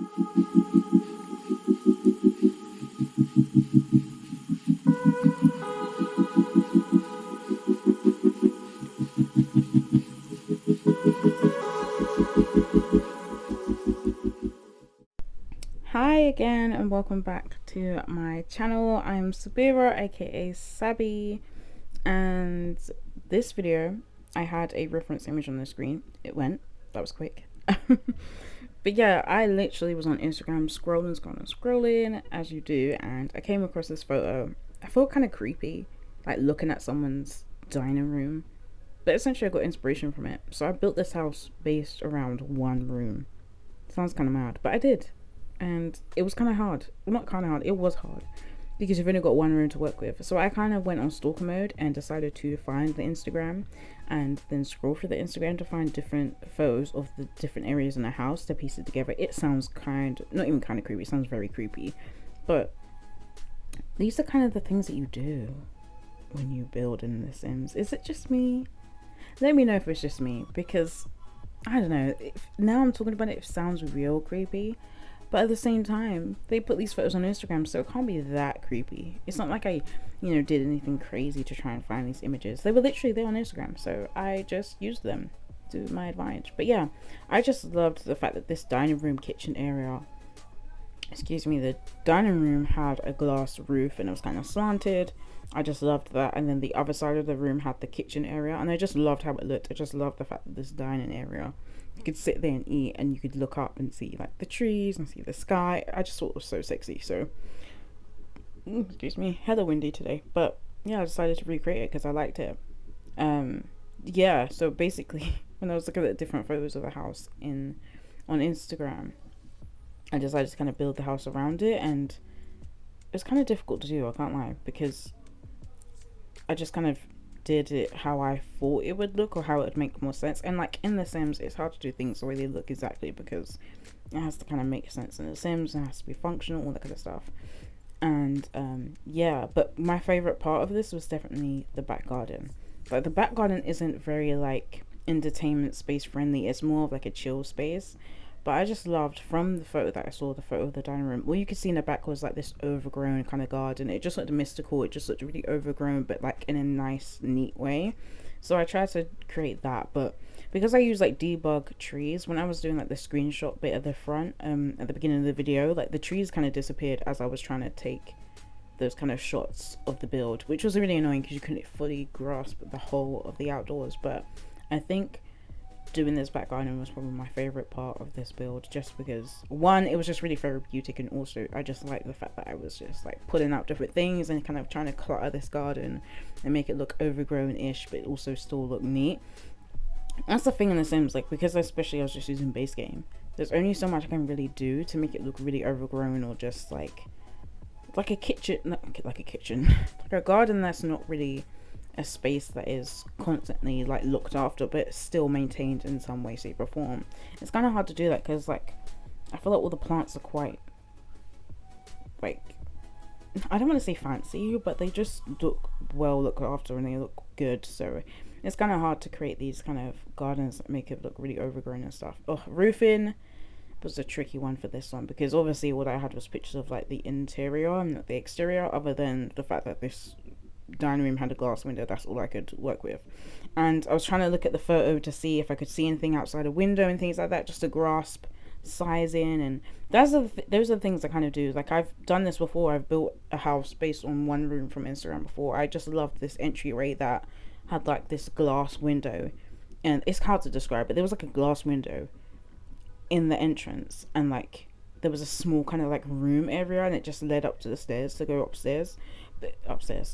Hi again and welcome back to my channel. I'm Saabythesimmer, aka Sabby, and this video I had a reference image on the screen. It went, that was quick. But yeah, I literally was on Instagram scrolling as you do, and I came across this photo. I felt kind of creepy, like looking at someone's dining room, but essentially I got inspiration from it. So I built this house based around one room. Sounds kind of mad, but I did. And it was kind of hard. Well, not kind of hard, it was hard because you've only got one room to work with. So I kind of went on stalker mode and decided to find the Instagram and then scroll through the Instagram to find different photos of the different areas in the house to piece it together. It sounds not even kind of creepy, it sounds very creepy. But these are kind of the things that you do when you build in The Sims. Is it just me? Let me know if it's just me, because I don't know, now I'm talking about it, it sounds real creepy. But at the same time, they put these photos on Instagram, so it can't be that creepy. It's not like I, did anything crazy to try and find these images. They were literally there on Instagram, so I just used them to my advantage. But yeah, I just loved the fact that this dining room kitchen area, the dining room had a glass roof and it was kind of slanted. I just loved that. And then the other side of the room had the kitchen area, and I just loved how it looked. I just loved the fact that this dining area, you could sit there and eat and you could look up and see like the trees and see the sky. I just thought it was so sexy. So excuse me, hella windy today, but yeah, I decided to recreate it because I liked it. Yeah, so basically when I was looking at different photos of the house on Instagram, I decided to kind of build the house around it, and it's kind of difficult to do, I can't lie, because I just kind of did it how I thought it would look or how it would make more sense. And like in The Sims, it's hard to do things the way they look exactly because it has to kind of make sense in The Sims, and it has to be functional, all that kind of stuff. And yeah, but my favorite part of this was definitely the back garden. Like the back garden isn't very like entertainment space friendly, it's more of like a chill space. But I just loved, from the photo that I saw, the photo of the dining room, all you could see in the back was like this overgrown kind of garden. It just looked mystical, it just looked really overgrown, but like in a nice, neat way. So I tried to create that, but because I use like debug trees, when I was doing like the screenshot bit at the front, at the beginning of the video, like the trees kind of disappeared as I was trying to take those kind of shots of the build, which was really annoying because you couldn't fully grasp the whole of the outdoors. But I think doing this back garden was probably my favorite part of this build, just because one, it was just really therapeutic, and also I just like the fact that I was just like putting out different things and kind of trying to clutter this garden and make it look overgrown-ish but also still look neat. That's the thing in The Sims, like, because especially I was just using base game, there's only so much I can really do to make it look really overgrown, or just like a kitchen, not like a kitchen, like a garden that's not really a space that is constantly like looked after but still maintained in some way, shape or form. It's kind of hard to do that because like I feel like all the plants are quite, like, I don't want to say fancy, but they just look well looked after and they look good. So it's kind of hard to create these kind of gardens that make it look really overgrown and stuff. Roofing was a tricky one for this one because obviously what I had was pictures of like the interior and not the exterior, other than the fact that this dining room had a glass window. That's all I could work with, and I was trying to look at the photo to see if I could see anything outside a window and things like that, just to grasp sizing. And those are the things I kind of do. Like, I've done this before. I've built a house based on one room from Instagram before. I just loved this entryway that had like this glass window, and it's hard to describe, but there was like a glass window in the entrance, and like there was a small kind of like room area, and it just led up to the stairs to go upstairs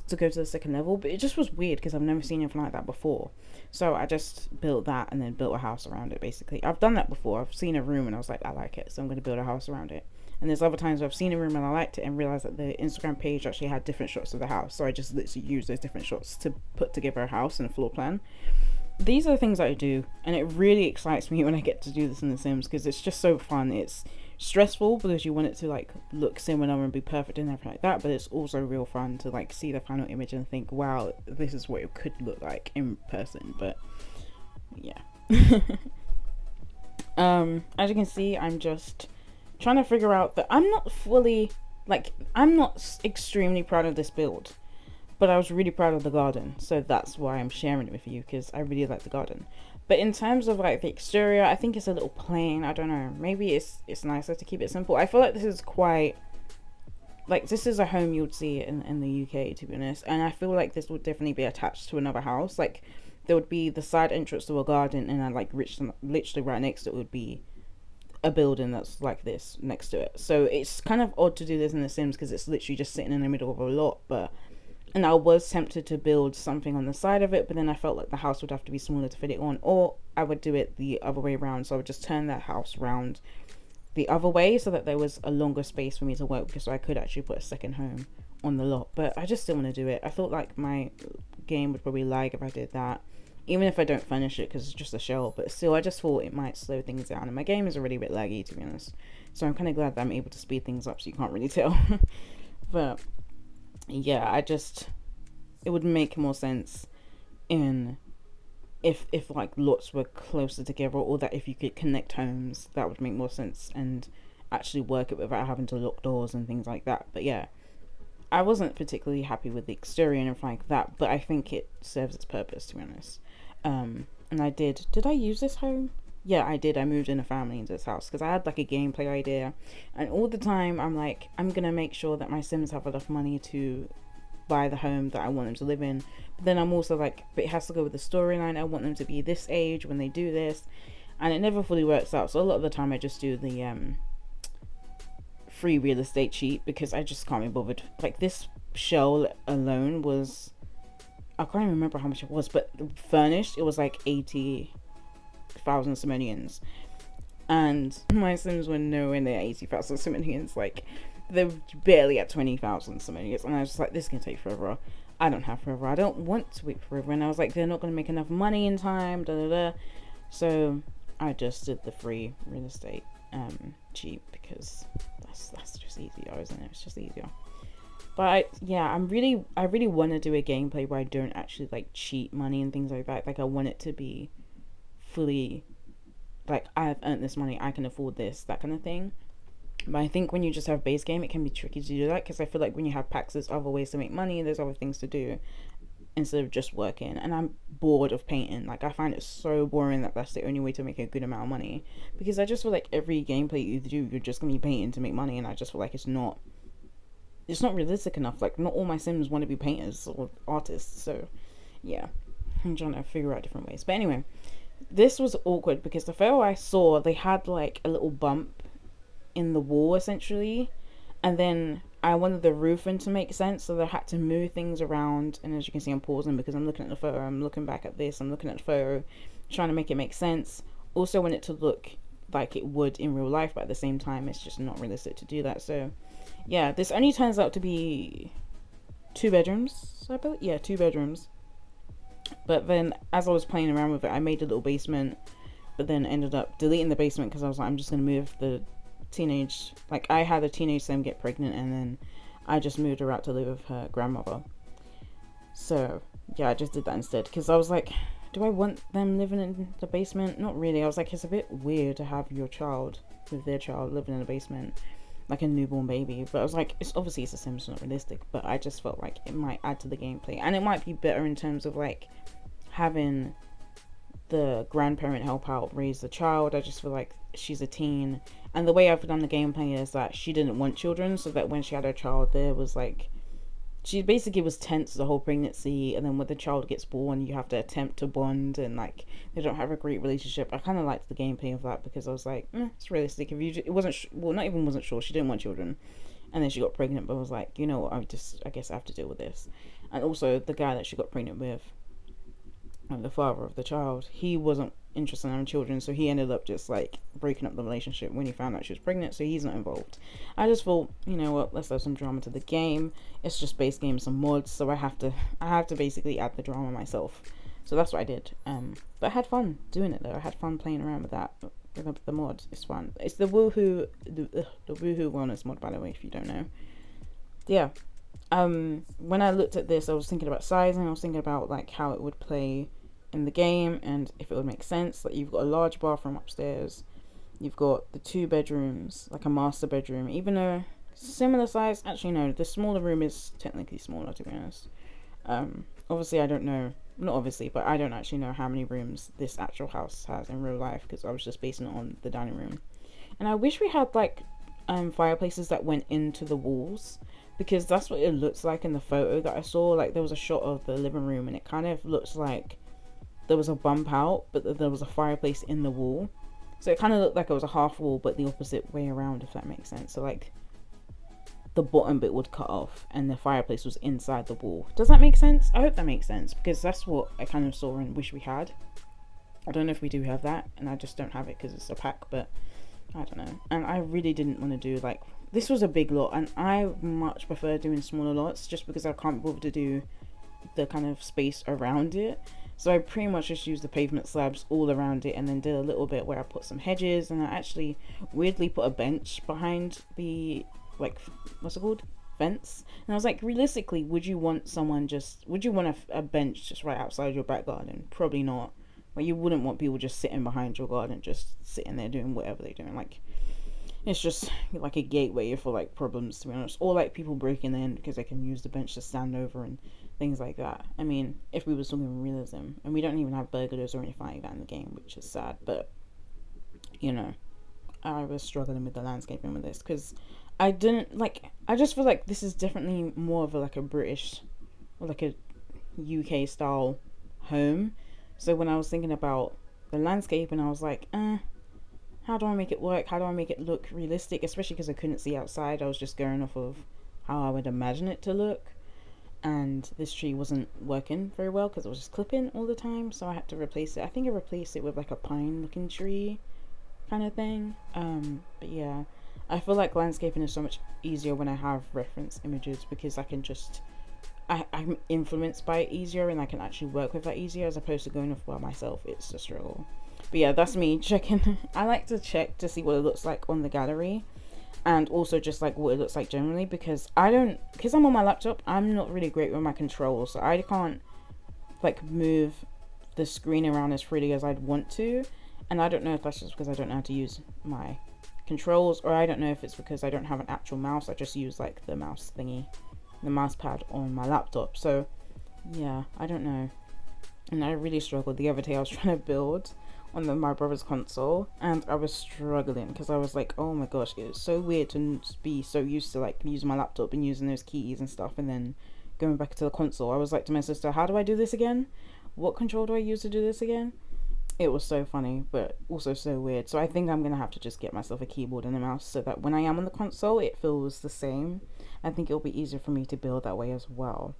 to go to the second level. But it just was weird because I've never seen anything like that before, so I just built that and then built a house around it. Basically, I've done that before. I've seen a room and I was like, I like it, so I'm going to build a house around it. And there's other times where I've seen a room and I liked it and realized that the Instagram page actually had different shots of the house, so I just literally used those different shots to put together a house and a floor plan. These are the things that I do, and it really excites me when I get to do this in The Sims because it's just so fun. It's stressful because you want it to like look similar and be perfect and everything like that, but it's also real fun to like see the final image and think, wow, this is what it could look like in person. But yeah. As you can see, I'm just trying to figure out that I'm not fully, like, I'm not extremely proud of this build, but I was really proud of the garden, so that's why I'm sharing it with you, because I really like the garden. But in terms of like the exterior, I think it's a little plain. I don't know, maybe it's nicer to keep it simple. I feel like this is quite, like, this is a home you'd see in the UK, to be honest, and I feel like this would definitely be attached to another house. Like, there would be the side entrance to a garden, and then like literally right next to it would be a building that's like this next to it. So it's kind of odd to do this in The Sims because it's literally just sitting in the middle of a lot. But, and I was tempted to build something on the side of it, but then I felt like the house would have to be smaller to fit it on, or I would do it the other way around. So I would just turn that house round the other way so that there was a longer space for me to work with, so I could actually put a second home on the lot. But I just didn't want to do it. I thought like my game would probably lag if I did that, even if I don't finish it, because it's just a shell. But still, I just thought it might slow things down, and my game is already a bit laggy, to be honest, so I'm kind of glad that I'm able to speed things up so you can't really tell. But yeah, it would make more sense in if like lots were closer together, or that if you could connect homes, that would make more sense and actually work it without having to lock doors and things like that. But yeah, I wasn't particularly happy with the exterior and everything like that, but I think it serves its purpose, to be honest. And did I use this home? Yeah, I did. I moved in a family into this house because I had like a gameplay idea, and all the time I'm like, I'm gonna make sure that my Sims have enough money to buy the home that I want them to live in. But then I'm also like, but it has to go with the storyline. I want them to be this age when they do this, and it never fully works out. So a lot of the time I just do the free real estate cheat because I just can't be bothered. Like, this shell alone was, I can't even remember how much it was, but furnished it was like 80,000 simoleons, and my Sims were nowhere near 80,000 simoleons. Like, they were barely at 20,000 simoleons, and I was just like, this can take forever. I don't have forever. I don't want to wait forever. And I was like, they're not going to make enough money in time. Da da da. So I just did the free real estate cheap because that's just easier, isn't it? It's just easier. But yeah, I really want to do a gameplay where I don't actually like cheat money and things like that. Like, I want it to be fully like, I've earned this money, I can afford this, that kind of thing. But I think when you just have base game, it can be tricky to do that, because I feel like when you have packs, there's other ways to make money, there's other things to do instead of just working. And I'm bored of painting. Like, I find it so boring that that's the only way to make a good amount of money, because I just feel like every gameplay you do, you're just gonna be painting to make money, and I just feel like it's not realistic enough. Like, not all my Sims want to be painters or artists. So yeah, I'm trying to figure out different ways. But anyway, this was awkward because the photo I saw, they had like a little bump in the wall essentially, and then I wanted the roofing to make sense, so I had to move things around. And as you can see, I'm pausing because I'm looking at the photo, I'm looking back at this, I'm looking at the photo, trying to make it make sense. Also want it to look like it would in real life, but at the same time it's just not realistic to do that. So yeah, this only turns out to be 2 bedrooms, I believe. Yeah, 2 bedrooms. But then as I was playing around with it, I made a little basement, but then ended up deleting the basement because I was like, I'm just gonna move the teenage, like, I had a teenage Sim get pregnant, and then I just moved her out to live with her grandmother. So yeah, I just did that instead, because I was like, do I want them living in the basement? Not really. I was like, it's a bit weird to have your child with their child living in a basement like a newborn baby. But I was like, it's obviously, it's a Sims, it's not realistic, but I just felt like it might add to the gameplay, and it might be better in terms of like having the grandparent help out raise the child. I just feel like she's a teen, and the way I've done the gameplay is that she didn't want children, so that when she had her child, there was like, she basically was tense the whole pregnancy, and then when the child gets born, you have to attempt to bond, and like, they don't have a great relationship. I kind of liked the gameplay of that because I was like, it's realistic. If you it wasn't well, not even wasn't sure, she didn't want children, and then she got pregnant, but I was like, you know what, I guess I have to deal with this. And also the guy that she got pregnant with, and the father of the child, he wasn't interested in having children, so he ended up just like breaking up the relationship when he found out she was pregnant, so he's not involved. I just thought, you know what, let's add some drama to the game. It's just base game, some mods, so I have to basically add the drama myself. So that's what I did. But I had fun doing it though. I had fun playing around with that, with the mod. It's fun. It's the Woohoo Wellness mod, by the way, if you don't know. Yeah. When I looked at this, I was thinking about sizing. I was thinking about like how it would play in the game, and if it would make sense. Like, you've got a large bathroom upstairs, You've got the 2 bedrooms, like a master bedroom, even though similar size. Actually, no, the smaller room is technically smaller, to be honest. Obviously, I don't know, not obviously, but I don't actually know how many rooms this actual house has in real life because I was just basing it on the dining room. And I wish we had like fireplaces that went into the walls, because that's what it looks like in the photo that I saw. Like, there was a shot of the living room and it kind of looks like there was a bump out, but there was a fireplace in the wall. So it kind of looked like it was a half wall, but the opposite way around, if that makes sense. So like the bottom bit would cut off and the fireplace was inside the wall. Does that make sense? I hope that makes sense, because that's what I kind of saw and wish we had. I don't know if we do have that, and I just don't have it because it's a pack, but I don't know. And I really didn't want to do, like, this was a big lot, and I much prefer doing smaller lots just because I can't bother to do the kind of space around it. So I pretty much just used the pavement slabs all around it, and then did a little bit where I put some hedges, and I actually weirdly put a bench behind the, like, what's it called, fence. And I was like, realistically, would you want a bench just right outside your back garden? Probably not. Like, you wouldn't want people just sitting behind your garden, just sitting there doing whatever they're doing. Like, it's just like a gateway for like problems, to be honest, or like people breaking in because they can use the bench to stand over and things like that. I mean, if we were talking realism, and we don't even have burglars or anything like that in the game, which is sad, but you know, I was struggling with the landscaping with this because I didn't like. I just feel like this is definitely more of like a British or like a UK style home. So when I was thinking about the landscape, and I was like, how do I make it work? How do I make it look realistic? Especially because I couldn't see outside. I was just going off of how I would imagine it to look. And this tree wasn't working very well because it was just clipping all the time. So I had to replace it. I think I replaced it with like a pine looking tree kind of thing. But yeah, I feel like landscaping is so much easier when I have reference images, because I can just I'm influenced by it easier, and I can actually work with that easier, as opposed to going off by myself. It's a struggle. But yeah, that's me checking. I like to check to see what it looks like on the gallery, and also just like what it looks like generally, because I'm on my laptop, I'm not really great with my controls, so I can't like move the screen around as freely as I'd want to. And I don't know if that's just because I don't know how to use my controls, or I don't know if it's because I don't have an actual mouse. I just use like the mouse thingy, the mouse pad on my laptop. So yeah, I don't know. And I really struggled the other day. I was trying to build on my brother's console, and I was struggling because I was like, oh my gosh, it's so weird to be so used to like using my laptop and using those keys and stuff, and then going back to the console. I was like to my sister, how do I do this again? What control do I use to do this again? It was so funny, but also so weird. So I think I'm gonna have to just get myself a keyboard and a mouse, so that when I am on the console it feels the same. I think it'll be easier for me to build that way as well.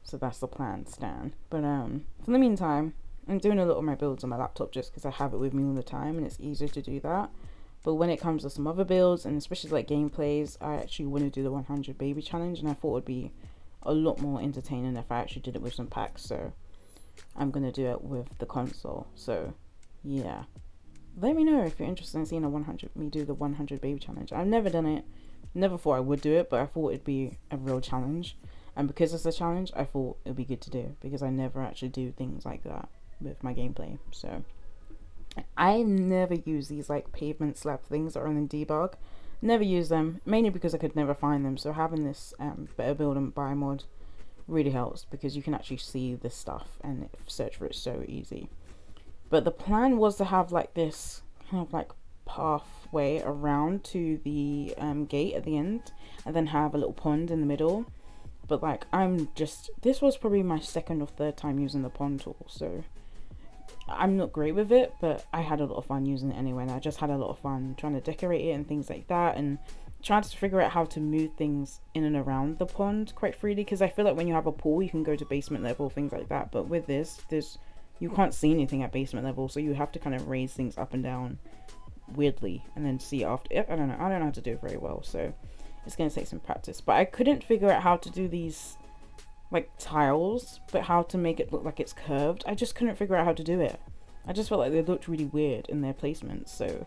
So that's the plan, Stan. But for the meantime, I'm doing a lot of my builds on my laptop just because I have it with me all the time and it's easier to do that. But when it comes to some other builds, and especially like gameplays, I actually want to do the 100 baby challenge, and I thought it would be a lot more entertaining if I actually did it with some packs. So I'm going to do it with the console. So yeah, let me know if you're interested in seeing me do the 100 baby challenge. I've never done it, never thought I would do it, but I thought it'd be a real challenge. And because it's a challenge, I thought it'd be good to do, because I never actually do things like that with my gameplay. So I never use these like pavement slab things that are in the debug. Never use them, mainly because I could never find them. So having this better build and buy mod really helps, because you can actually see this stuff and search for it so easy. But the plan was to have like this kind of like pathway around to the gate at the end, and then have a little pond in the middle. But like, this was probably my second or third time using the pond tool, so I'm not great with it, but I had a lot of fun using it anyway, and I just had a lot of fun trying to decorate it and things like that, and trying to figure out how to move things in and around the pond quite freely, because I feel like when you have a pool you can go to basement level, things like that, but with this, you can't see anything at basement level, so you have to kind of raise things up and down weirdly and then see after. I don't know how to do it very well, so it's going to take some practice. But I couldn't figure out how to do these like tiles, but how to make it look like it's curved. I just couldn't figure out how to do it. I just felt like they looked really weird in their placement, so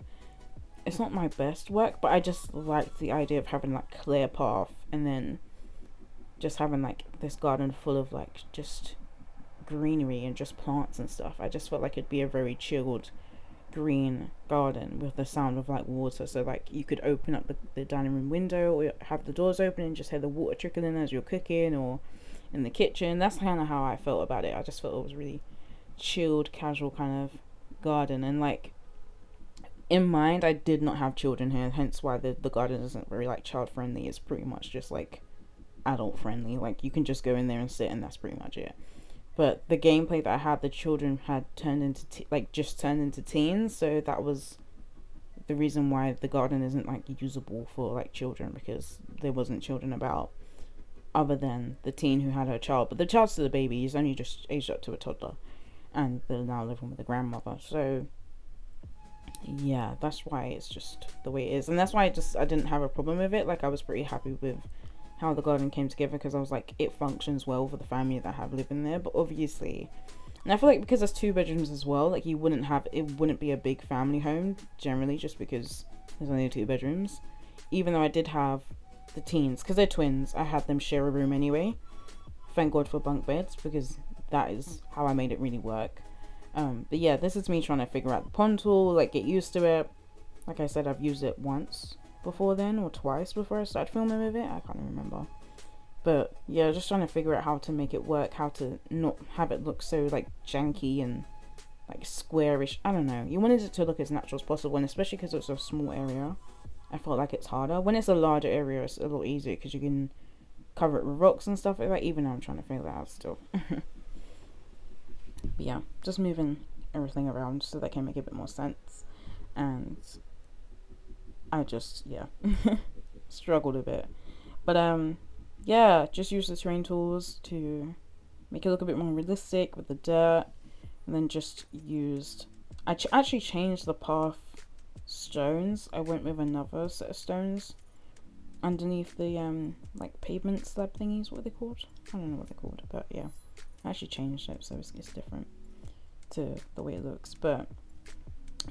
it's not my best work, but I just liked the idea of having like clear path, and then just having like this garden full of like just greenery and just plants and stuff. I just felt like it'd be a very chilled green garden with the sound of like water. So like you could open up the dining room window or have the doors open and just hear the water trickling as you're cooking or in the kitchen. That's kind of how I felt about it. I just felt it was really chilled, casual kind of garden. And like in mind, I did not have children here, hence why the garden isn't very like child friendly. It's pretty much just like adult friendly. Like you can just go in there and sit, and that's pretty much it. But the gameplay that I had, the children had turned into just turned into teens, so that was the reason why the garden isn't like usable for like children, because there wasn't children about other than the teen who had her child. But the child's still a baby. He's only just aged up to a toddler, and they're now living with the grandmother. So yeah, that's why it's just the way it is, and that's why I didn't have a problem with it. Like I was pretty happy with how the garden came together, because I was like, it functions well for the family that have lived in there. But obviously, and I feel like because there's 2 bedrooms as well, like it wouldn't be a big family home generally, just because there's only 2 bedrooms. Even though I did have the teens, because they're twins, I had them share a room anyway. Thank God for bunk beds, because that is how I made it really work. But yeah, this is me trying to figure out the pond tool, like get used to it. Like I said, I've used it once before then, or twice before I started filming with it. I can't remember. But yeah, just trying to figure out how to make it work, how to not have it look so like janky and like squarish. I don't know. You wanted it to look as natural as possible, and especially because it's a small area, I felt like it's harder. When it's a larger area, it's a lot easier because you can cover it with rocks and stuff like that, even though I'm trying to figure that out still. But yeah, just moving everything around so that can make a bit more sense. And I just, yeah, struggled a bit. But yeah, just use the terrain tools to make it look a bit more realistic with the dirt. And then just used, I actually changed the path stones. I went with another set of stones underneath the like pavement slab thingies. What are they called? I don't know what they're called, but yeah, I actually changed it so it's different to the way it looks. But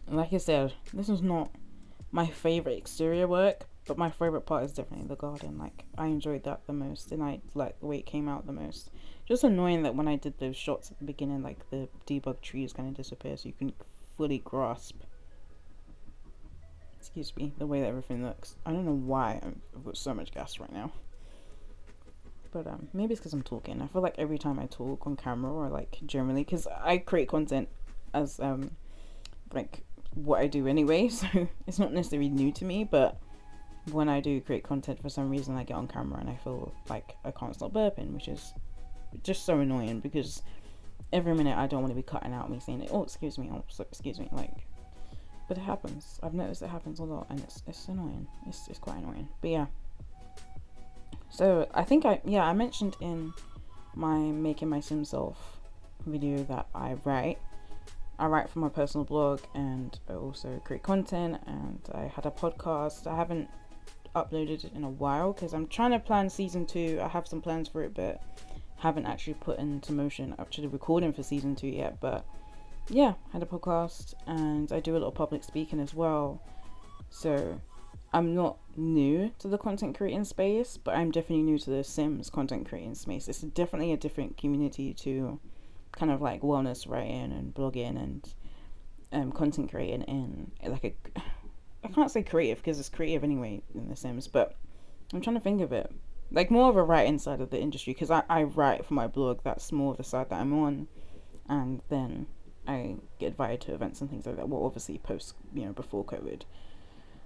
like I said, this is not my favorite exterior work, but my favorite part is definitely the garden. Like I enjoyed that the most, and I like the way it came out the most. Just annoying that when I did those shots at the beginning, like the debug tree is going to disappear, so you can fully grasp, excuse me, the way that everything looks. I don't know why I've got so much gas right now, but maybe it's because I'm talking. I feel like every time I talk on camera, or like generally, because I create content as like what I do anyway, so it's not necessarily new to me. But when I do create content, for some reason I get on camera and I feel like I can't stop burping, which is just so annoying, because every minute I don't want to be cutting out me saying it, oh excuse me, oh excuse me, like, but it happens. I've noticed it happens a lot, and it's annoying. It's quite annoying. But yeah, so I think I mentioned in my making my sim self video that I write for my personal blog, and I also create content, and I had a podcast. I haven't uploaded it in a while because I'm trying to plan season 2. I have some plans for it, but haven't actually put into motion actually recording for season 2 yet. But yeah, I had a podcast, and I do a lot of public speaking as well. So I'm not new to the content creating space, but I'm definitely new to the Sims content creating space. It's definitely a different community to kind of like wellness writing and blogging and content creating in like I can't say creative because it's creative anyway in The Sims, but I'm trying to think of it like more of a writing side of the industry, because I write for my blog. That's more of the side that I'm on, and then I get invited to events and things like that. Well, obviously post, before COVID.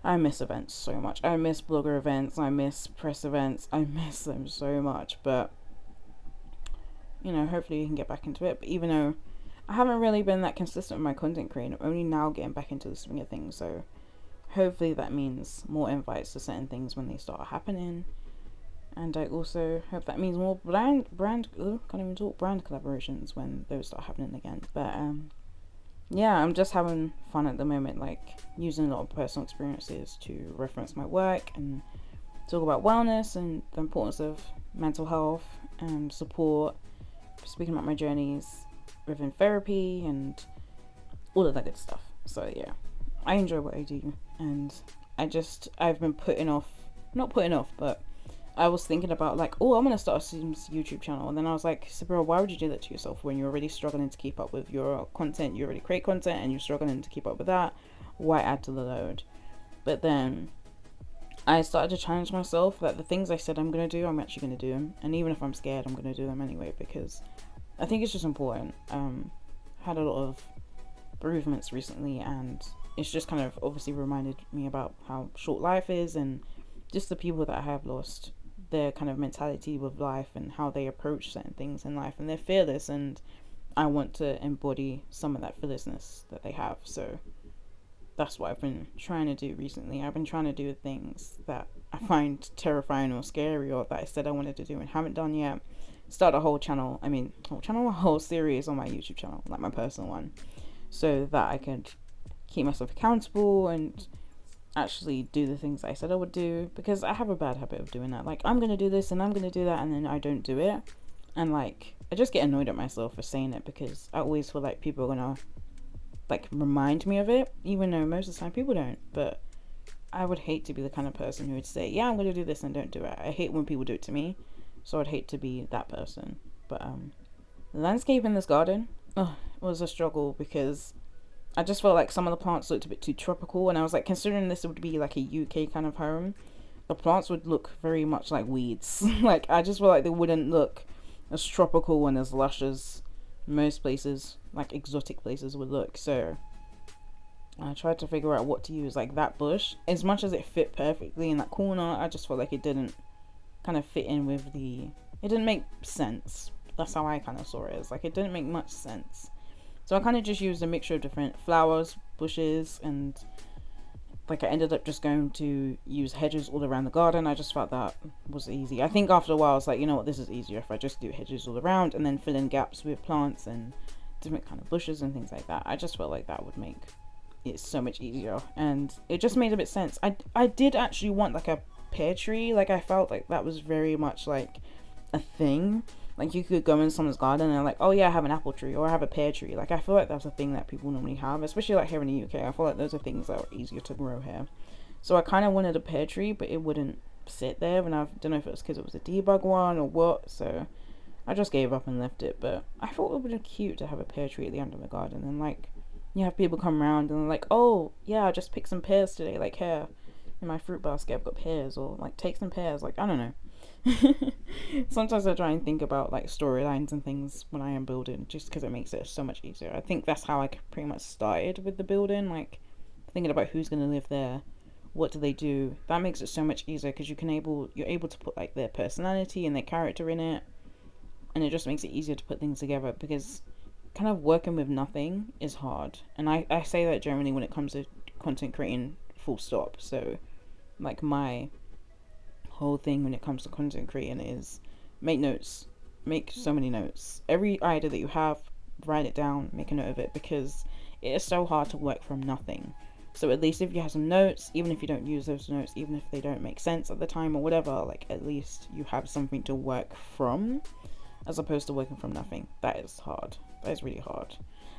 I miss events so much. I miss blogger events, I miss press events, I miss them so much. But hopefully you can get back into it. But even though I haven't really been that consistent with my content creating, I'm only now getting back into the swing of things. So hopefully that means more invites to certain things when they start happening. And I also hope that means more brand collaborations when those start happening again. But yeah, I'm just having fun at the moment, like using a lot of personal experiences to reference my work and talk about wellness and the importance of mental health and support, speaking about my journeys within therapy and all of that good stuff. So yeah, I enjoy what I do, and I've been not putting off, but I was thinking about like, oh, I'm gonna start a Sims YouTube channel, and then I was like, Sabrina, why would you do that to yourself when you're already struggling to keep up with your content? You already create content and you're struggling to keep up with that. Why add to the load? But then I started to challenge myself that the things I said I'm gonna do, I'm actually gonna do them, and even if I'm scared, I'm gonna do them anyway, because I think it's just important. Had a lot of bereavements recently, and it's just kind of obviously reminded me about how short life is, and just the people that I have lost, their kind of mentality with life and how they approach certain things in life, and they're fearless, and I want to embody some of that fearlessness that they have. So that's what I've been trying to do recently. I've been trying to do things that I find terrifying or scary, or that I said I wanted to do and haven't done yet. Start a whole channel, a whole series on my YouTube channel, like my personal one, so that I could keep myself accountable and actually do the things I said I would do, because I have a bad habit of doing that. Like, I'm gonna do this and I'm gonna do that, and then I don't do it, and like I just get annoyed at myself for saying it, because I always feel like people are gonna like remind me of it, even though most of the time people don't. But I would hate to be the kind of person who would say, yeah, I'm gonna do this and don't do it. I hate when people do it to me, so I'd hate to be that person. But the landscape in this garden, was a struggle, because I just felt like some of the plants looked a bit too tropical, and I was like, considering this would be like a UK kind of home, the plants would look very much like weeds. Like, I just feel like they wouldn't look as tropical and as lush as most places, like exotic places, would look. So I tried to figure out what to use. Like, that bush, as much as it fit perfectly in that corner, I just felt like it didn't kind of fit in with it didn't make sense. That's how I kind of saw it. It's like, it didn't make much sense. So I kind of just used a mixture of different flowers, bushes, and like I ended up just going to use hedges all around the garden. I just felt that was easy. I think after a while I was like, you know what, this is easier if I just do hedges all around and then fill in gaps with plants and different kind of bushes and things like that. I just felt like that would make it so much easier, and it just made a bit sense. I did actually want like a pear tree. Like, I felt like that was very much like a thing. Like, you could go in someone's garden and they're like, oh yeah, I have an apple tree, or I have a pear tree. Like, I feel like that's a thing that people normally have, especially like here in the UK. I feel like those are things that are easier to grow here. So I kind of wanted a pear tree, but it wouldn't sit there, and I don't know if it was because it was a debug one or what, so I just gave up and left it. But I thought it would be cute to have a pear tree at the end of the garden, and like, you have people come around and they're like, oh yeah, I just picked some pears today, like, here in my fruit basket I've got pears, or like, take some pears. Like, I don't know. Sometimes I try and think about like storylines and things when I am building, just because it makes it so much easier. I think that's how I pretty much started with the building, like thinking about who's going to live there, what do they do. That makes it so much easier, because you're able to put like their personality and their character in it, and it just makes it easier to put things together, because kind of working with nothing is hard. And I say that generally when it comes to content creating, full stop. So like, my whole thing when it comes to content creating is make notes, make so many notes. Every idea that you have, write it down, make a note of it, because it is so hard to work from nothing. So at least if you have some notes, even if you don't use those notes, even if they don't make sense at the time or whatever, like, at least you have something to work from, as opposed to working from nothing. That is hard. That is really hard.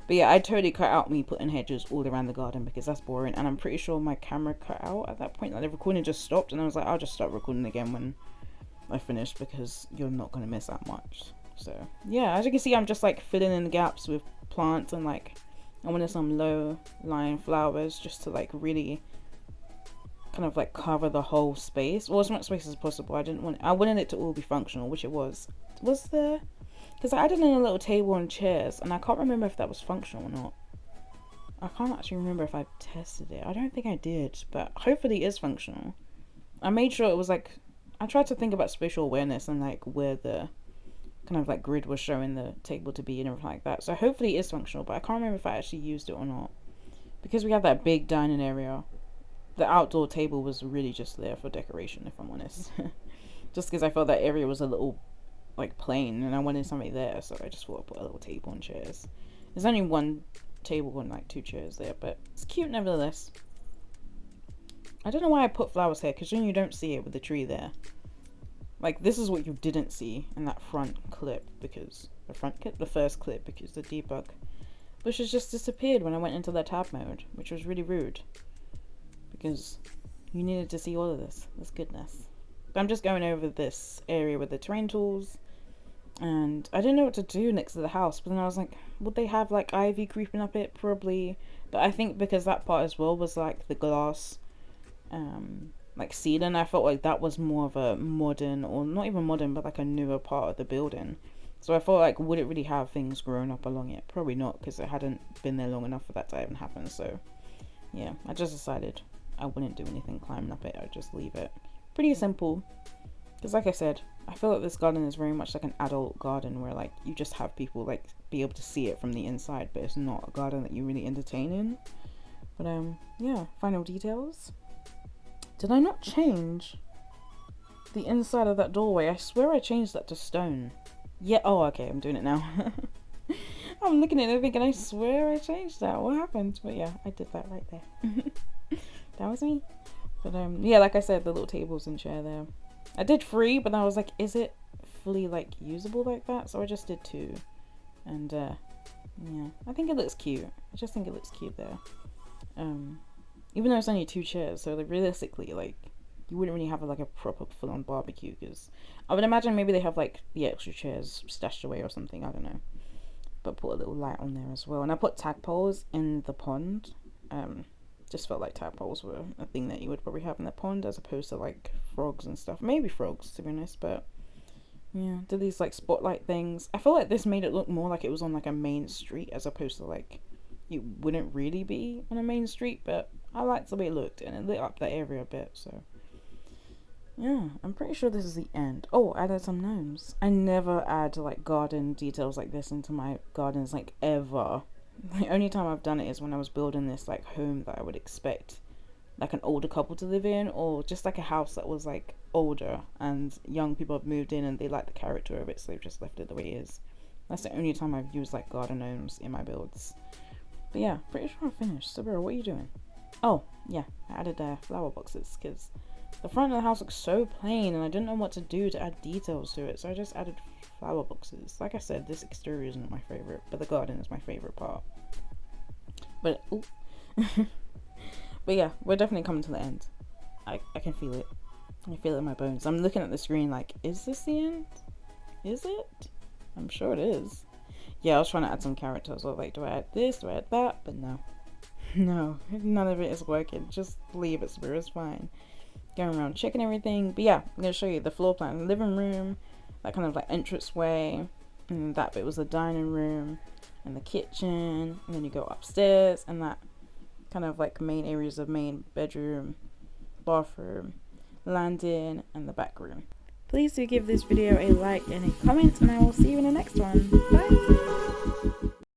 But yeah, I totally cut out me putting hedges all around the garden, because that's boring, and I'm pretty sure my camera cut out at that point. Like, the recording just stopped, and I was like, I'll just start recording again when I finish, because you're not going to miss that much. So yeah, as you can see, I'm just like filling in the gaps with plants, and like, I wanted some low lying flowers just to like really kind of like cover the whole space, well, as much space as possible. I wanted it to all be functional, which it was there, because I added in a little table and chairs, and I can't remember if that was functional or not. I can't actually remember if I tested it. I don't think I did, but hopefully it is functional. I made sure it was like, I tried to think about spatial awareness and like where the kind of like grid was showing the table to be and everything like that. So hopefully it is functional, but I can't remember if I actually used it or not. Because we have that big dining area, the outdoor table was really just there for decoration, if I'm honest. Just because I felt that area was a little like plain, and I wanted something there, so I just thought I'd put a little table and chairs. There's only one table and like 2 chairs there, but it's cute nevertheless. I don't know why I put flowers here, because then you don't see it with the tree there. Like, this is what you didn't see in that front clip, because the first clip, because the debug bushes just disappeared when I went into the tab mode, which was really rude, because you needed to see all of this goodness. But I'm just going over this area with the terrain tools, and I didn't know what to do next to the house. But then I was like, would they have like ivy creeping up it? Probably. But I think because that part as well was like the glass, like ceiling, I felt like that was more of a modern, or not even modern, but like a newer part of the building. So I felt like, would it really have things growing up along it? Probably not, because it hadn't been there long enough for that to even happen. So yeah, I just decided I wouldn't do anything climbing up it. I'd just leave it. Pretty simple. Because like I said, I feel like this garden is very much like an adult garden where like you just have people like be able to see it from the inside, but it's not a garden that you really entertain in. But yeah, final details. Did I not change the inside of that doorway? I swear I changed that to stone. Yeah, oh okay, I'm doing it now. I'm looking at it thinking, I swear I changed that. What happened? But yeah, I did that right there. That was me. But yeah, like I said, the little tables and chair there. I did 3, but I was like, is it fully like usable like that? So I just did 2. And yeah, I think it looks cute. I just think it looks cute there. Even though it's only 2 chairs, so like realistically, like you wouldn't really have like a proper full-on barbecue, because I would imagine maybe they have like the extra chairs stashed away or something, I don't know. But put a little light on there as well. And I put tadpoles in the pond. Just felt like tadpoles were a thing that you would probably have in the pond, as opposed to like frogs and stuff. Maybe frogs, to be honest, but yeah, did these like spotlight things. I feel like this made it look more like it was on like a main street, as opposed to like it wouldn't really be on a main street, but I liked the way it looked, and it lit up that area a bit. So yeah, I'm pretty sure this is the end. Oh, I added some gnomes. I never add like garden details like this into my gardens, like ever. The only time I've done it is when I was building this like home that I would expect like an older couple to live in, or just like a house that was like older and young people have moved in and they like the character of it, so they've just left it the way it is. That's the only time I've used like garden gnomes in my builds. But yeah, pretty sure I finished. So bro, what are you doing? Oh yeah, I added flower boxes because the front of the house looks so plain and I didn't know what to do to add details to it, so I just added flower boxes. Like I said, this exterior isn't my favorite, but the garden is my favorite part. But ooh. But yeah, we're definitely coming to the end. I can feel it. I feel it in my bones. I'm looking at the screen like, is this the end? Is it? I'm sure it is. Yeah, I was trying to add some characters. I was like, do I add this? Do I add that? But no. No, none of it is working. Just leave it, Spirit. It's fine. Going around checking everything. But yeah, I'm going to show you the floor plan. The living room, that kind of like entrance way. And that bit was the dining room and the kitchen. And then you go upstairs and that kind of like main areas of main bedroom, bathroom, landing, and the back room. Please do give this video a like and a comment, and I will see you in the next one. Bye!